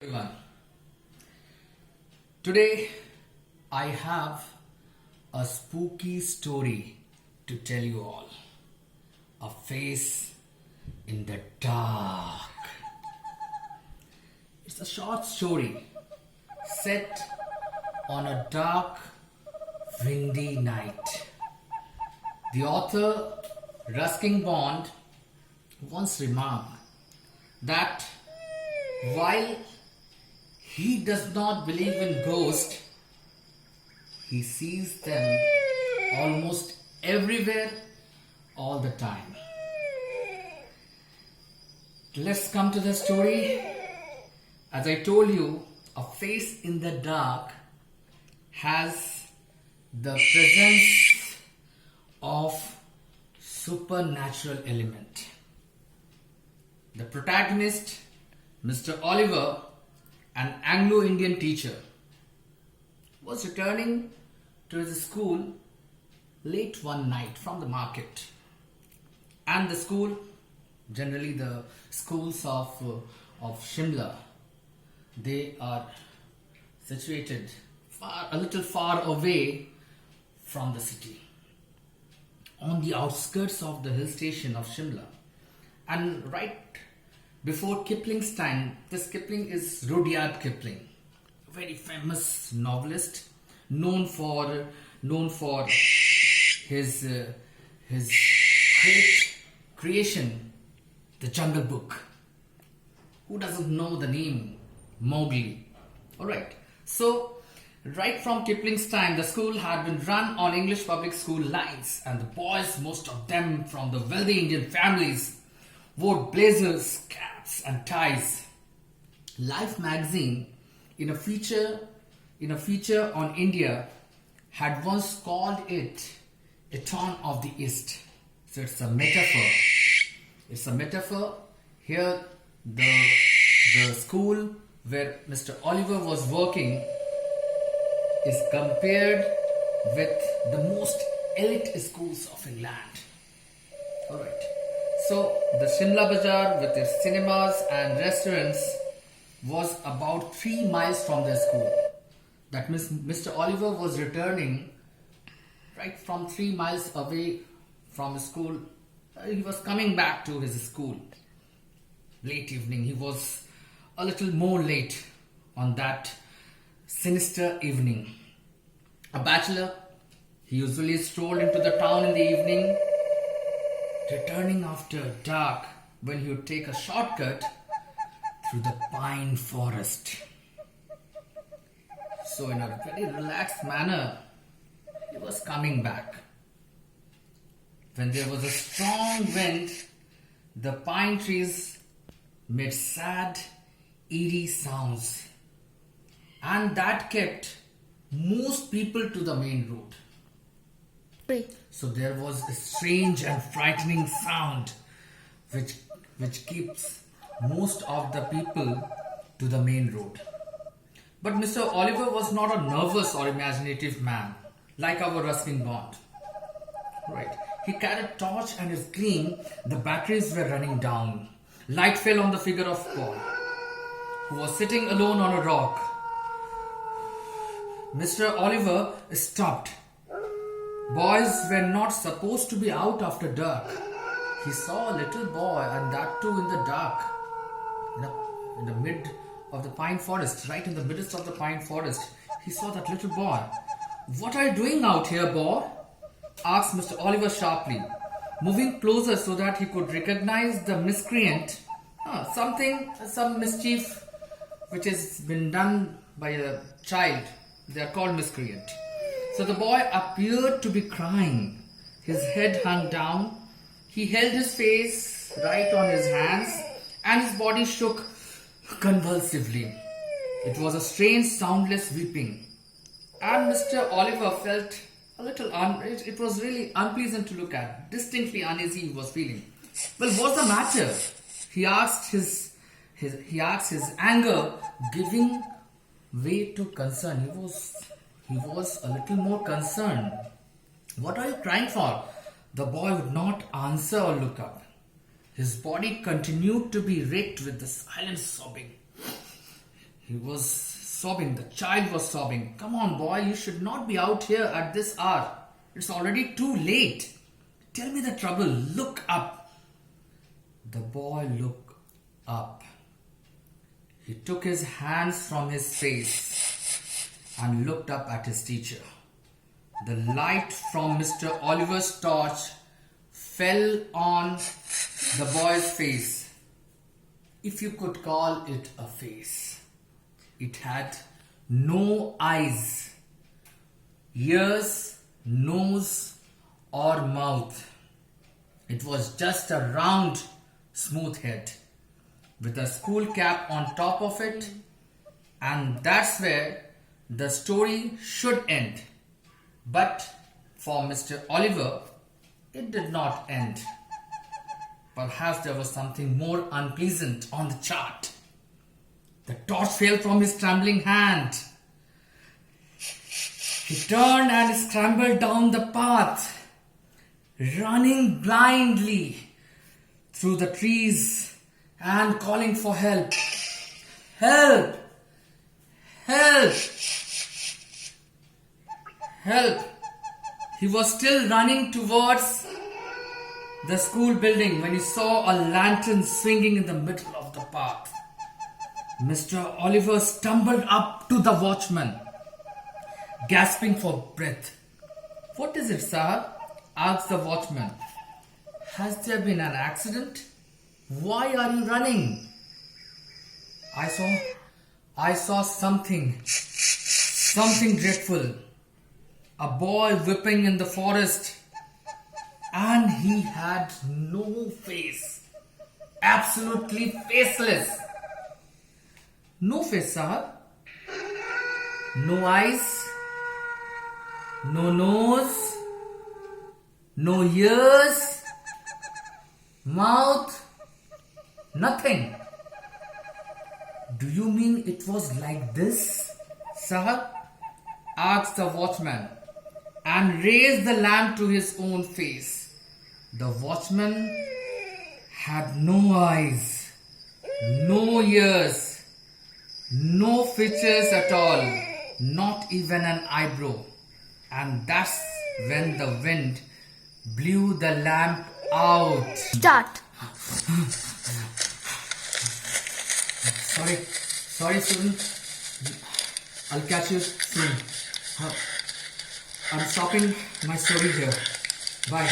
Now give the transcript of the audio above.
Everyone. Today I have a spooky story to tell you all. A face in the dark. It's a short story set on a dark, windy night. The author, Ruskin Bond, once remarked that while he does not believe in ghosts, he sees them almost everywhere all the time. Let's come to the story. As I told you, a face in the dark has the presence of supernatural element. The protagonist, Mr. Oliver, an Anglo-Indian teacher, was returning to his school late one night from the market. And the school, generally the schools of Shimla, they are situated a little far away from the city, on the outskirts of the hill station of Shimla. And right before Kipling's time, this Kipling is Rudyard Kipling, a very famous novelist, known for his great creation, The Jungle Book. Who doesn't know the name Mowgli? Alright, so right from Kipling's time, the school had been run on English public school lines, and the boys, most of them from the wealthy Indian families, wore blazers, caps and ties. Life magazine, in a feature on India, had once called it a town of the East. So it's a metaphor. It's a metaphor. Here the school where Mr. Oliver was working is compared with the most elite schools of England. Alright. So the Shimla Bazaar with its cinemas and restaurants was about 3 miles from their school. That means Mr. Oliver was returning right from 3 miles away from his school. He was coming back to his school. Late evening. He was a little more late on that sinister evening. A bachelor, he usually strolled into the town in the evening, returning after dark when he would take a shortcut through the pine forest. So in a very relaxed manner, he was coming back. When there was a strong wind, the pine trees made sad, eerie sounds, and that kept most people to the main road. So there was a strange and frightening sound which keeps most of the people to the main road. But Mr. Oliver was not a nervous or imaginative man like our Ruskin Bond. Right. He carried a torch, and his gleam, the batteries were running down. Light fell on the figure of Paul, who was sitting alone on a rock. Mr. Oliver stopped. Boys were not supposed to be out after dark. He saw a little boy, and that too in the dark, in the mid of the pine forest, right in the midst of the pine forest. He saw that little boy. "What are you doing out here, boy?" asked Mr. Oliver sharply, moving closer so that he could recognize the miscreant. Some mischief which has been done by a child. They are called miscreant. So the boy appeared to be crying. His head hung down. He held his face right on his hands, and his body shook convulsively. It was a strange, soundless weeping. And Mr. Oliver felt a little it was really unpleasant to look at. Distinctly uneasy he was feeling. "Well, what's the matter?" He asked his anger giving way to concern. He was a little more concerned. "What are you crying for?" The boy would not answer or look up. His body continued to be raked with the silent sobbing. He was sobbing. The child was sobbing. Come on, boy, you should not be out here at this hour. It's already too late. Tell me the trouble. Look up. The boy looked up. He took his hands from his face and looked up at his teacher. The light from Mr. Oliver's torch fell on the boy's face, if you could call it a face. It had no eyes, ears, nose or mouth. It was just a round, smooth head with a school cap on top of it, and that's where the story should end. But for Mr. Oliver, it did not end. Perhaps there was something more unpleasant on the chart. The torch fell from his trembling hand. He turned and scrambled down the path, running blindly through the trees and calling for help. Help! Help! Help! He was still running towards the school building when he saw a lantern swinging in the middle of the path. Mr. Oliver stumbled up to the watchman, gasping for breath. "What is it, sir?" asked the watchman. "Has there been an accident? Why are you running?" I saw something dreadful. A boy whipping in the forest, and he had no face. Absolutely faceless. No face, sir. No eyes. No nose. No ears. Mouth. Nothing. "Do you mean it was like this, sir?" asked the watchman, and raised the lamp to his own face. The watchman had no eyes, no ears, no features at all, not even an eyebrow. And that's when the wind blew the lamp out. Start. Sorry, student. I'll catch you soon. I'm stopping my story here. Bye.